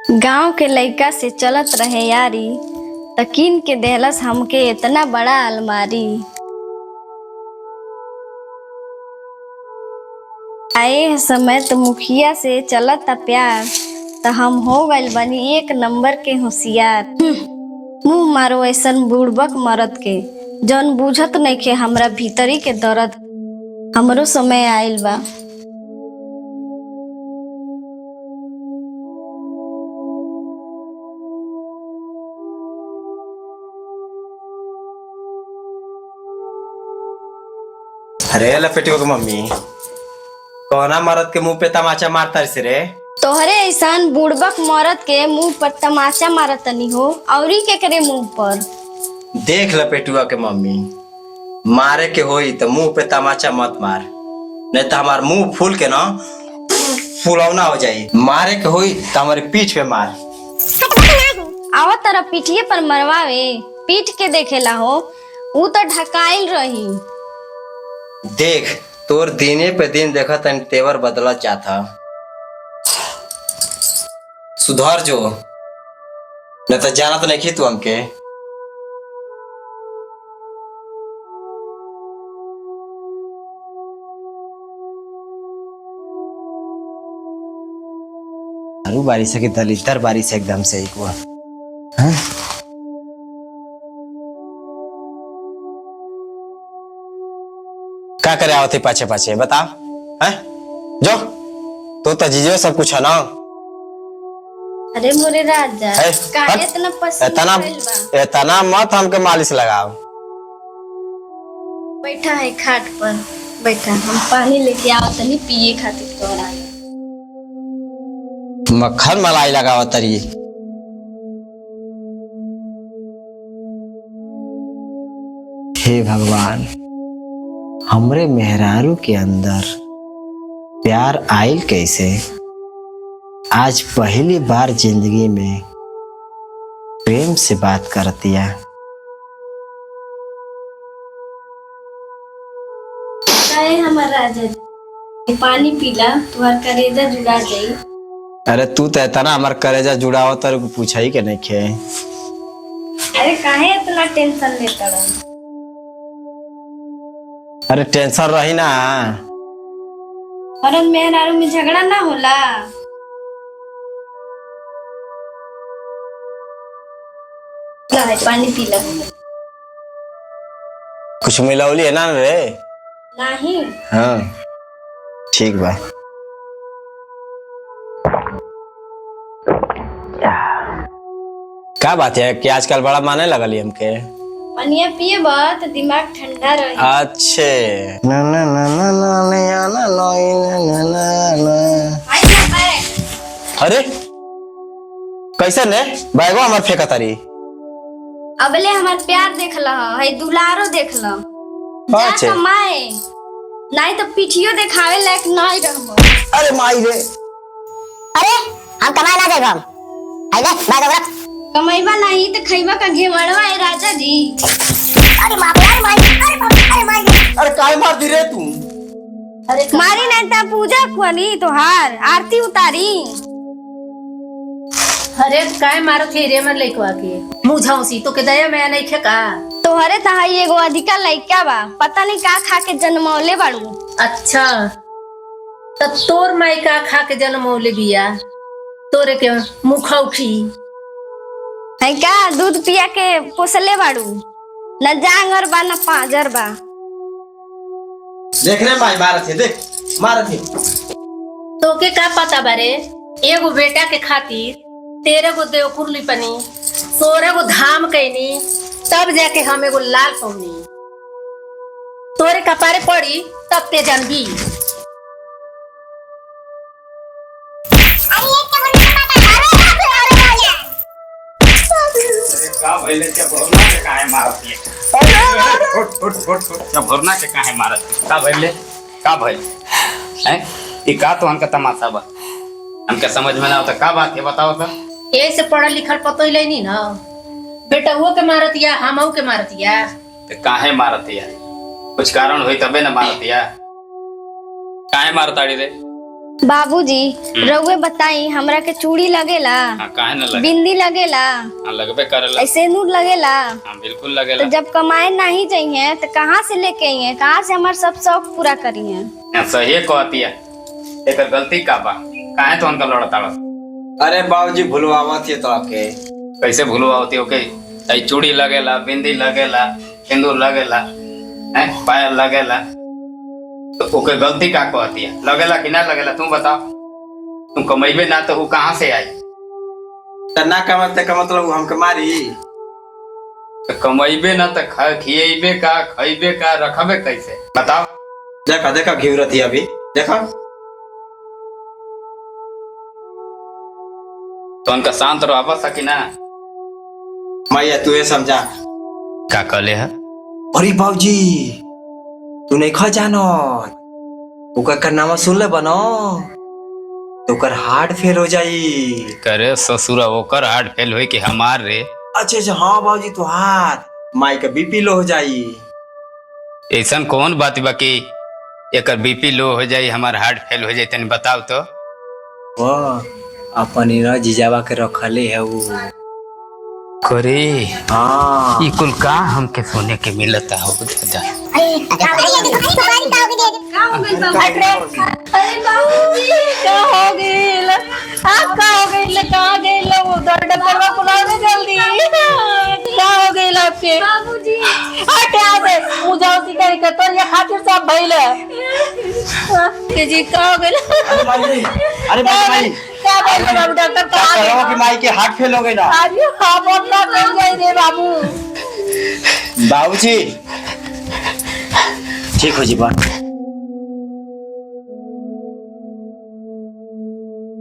गांव के लइका से चलत रहे यारी, तकीन के देहलस हमके इतना बड़ा अलमारी। आए समय तो मुखिया से चलत प्यार, त हम हो गइल बनी एक नंबर के होशियार। मुंह मारो ऐसन बुड़बक मरद के, जौन बुझत नइखे हमरा भीतरी के दर्द। हमरो समय आइल बा। अरे लपेटियो के मम्मी, कौना मरद के मुंह पे तमाचा मारता रे? तोहरे ऐसान बुड़बक मरद के मुंह पर तमाचा मारतनी हो, औरी के करे मुंह पर। देख लपेटुआ के मम्मी, मारे के होई तो मुंह पे तमाचा मत मार, नहीं तो हमार मुंह फूल के ना फुलौना हो जाई। मारे के होई तो हमारे पीठ पे मार। आवा तारा पीठिए पर मरवावे, पीठ के देखेला हो, ऊ तो ढकाइल रही। देख तोर दिने पे दिन देखा तन तेवर बदला चाहता, सुधर जो, नहीं तो जाना तो नहीं तू हमके। बारिश की दलितर बारिश एकदम से एक बार क्या करे आवते पाछे पाछे बता है? जो तो जीजो सब कुछ है ना। अरे मोरे राजा, काहे इतना पसीना आइल बा? इतना मत हमके मालिश लगाओ। बैठा है खाट पर, बैठा, हम पानी लेके आओ तनी पिए खातिर तोरा। मक्खन मलाई लगावा तरी। हे भगवान, हमरे मेहरारू के अंदर प्यार आइल कैसे? आज पहली बार जिंदगी में प्रेम से बात करतिया। काहे हमर राजा जी, पानी पीला, तुम्हार करेजा जुड़ा जाई। अरे तू तो इतना हमार करेजा जुड़ाव तर पूछा ही के नहीं खे। अरे काहे इतना टेंशन लेता रहो? अरे टेंशन रही ना, मरद मेहरारू में झगड़ा ना होला। है पानी पीला। कुछ मिलावली है ना रे? नहीं। हाँ ठीक बा। क्या बात है कि आजकल बड़ा माने लगल हमके? पानिया पिए बा तो दिमाग ठंडा रहे। अच्छे ना ना ना ना ना ना ना ना ना ना। अरे कैसे ने बैगो हमार फेंका तारी? अबले हमार प्यार देख ला है, दुलारो देख ला। जा कमाए, नहीं तो पीठियो दिखावे लायक नहीं रहबो। अरे माई रे, अरे हम कमाए ना जाएगा, आइले बात रख। कमाईबा नहीं तो खइबा का घेवड़वा है राजा जी। अरे बाप रे, अरे माई, अरे बाप रे, अरे माई। अरे काय मार दी रे तू? अरे मारी नहीं तो पूजा कुआनी तोहार आरती उतारी। अरे काय मारो थे रे मन लइकवा के मुंह झौसी तो के दया मैं नहीं खेका। तोहरे तहाई एगो अधिका लइका बा, पता नहीं का खा के जन्मौले बाड़ू। अच्छा तो तोर माई का खा के जन्मौले बिया, तोरे के मुखा उठी है का दूध पिया के पोसले बाड़ू, न जांगर बा न पाजर बा। देख रे माई मारत है, देख मारत है। तो के का पता बारे, एगो बेटा के खातिर 13 गो देवकुरली पनी, 16 गो धाम कैनी, तब जाके हम एगो लाल पौनी। तोरे कपारे पड़ी तब ते जानबी। का भइले के भरना के काहे मारत है? क्या भरना के काहे मारत? का भइले? का भइल? हैं? ई का तो हमका तमाशा बा? हमके समझ में ना आवता, का बात है बताओ तो? ऐसे पढ़ल लिखल पतो ही लेनी ना, बेटा वो के मारतिया, हमहू के मारतिया। ते काहे मारत है? कुछ कारण होई तबे ना मारत है। काहे मारताड़ी रे? बाबूजी रउए बताई हमरा के चूड़ी लगेला, हाँ काहे न लगे, बिंदी लगेला, हाँ लगबे करेला, ऐसे नूर लगेला। हाँ बिल्कुल तो लगेला। जब कमाए नहीं चाहिए तो कहाँ से लेके आई है, कहाँ से हमारे सब शौक पूरा करी है। हाँ, सही कहती है, एकर गलती का बा, काहे तो उनका लड़ता रह। अरे बाबूजी भूलवावत है तो आपके। कैसे भूलवा होती ओके, आई चूड़ी लगेला, बिंदी लगेला, सिंदूर लगेला, हैं पायल लगेला, तो ओके गलती का कहती है, लगेला कि ना लगेला तुम बताओ। तुम कमेबे ना तो वो कहाँ से आई? तो ना कमाते का मतलब हमके मारी। तो कमेबे ना तो खिएबे का, खइबे का, रखबे कैसे बताओ। देखा देखा घिवरत है अभी देखा। तो उनका शांत रहो सकी ना। मैया तू ये समझा का कहले है? अरे बाबूजी तू नहीं खा जानो ओकर नाम सुन ले बनो तो ओकर हार्ट फेल हो जाई। करे ससुरा ओकर हार्ट फेल हुई कि हमार रे? अच्छा अच्छा हाँ बाबूजी तो हार माई का बीपी लो हो जाई। ऐसा कौन बात बाकी एकर बीपी लो हो जाई, हमार हार्ट फेल हो जाई, तनी बताओ तो। वाह अपन जीजावा के रखले है वो। करे हाँ ई कुल का हमके सोने के मिलता हो दादा। अरे बाबूजी क्या हो गई, आप क्या हो गई, कहाँ गई वो डॉक्टर बुलाओ जल्दी। क्या हो गई आपके बाबूजी? हटे आवे मुझे उसी करी के तोर ये खातिर सब भइल के जी क्या हो गई? अरे भाई क्या भइल बाबू? डॉक्टर कहाँ कहो कि माई के हार्ट फेल हो गई ना। अरे हाँ बोलना कहीं गई रे बाबू। बाबूजी ठीक हो जी बात।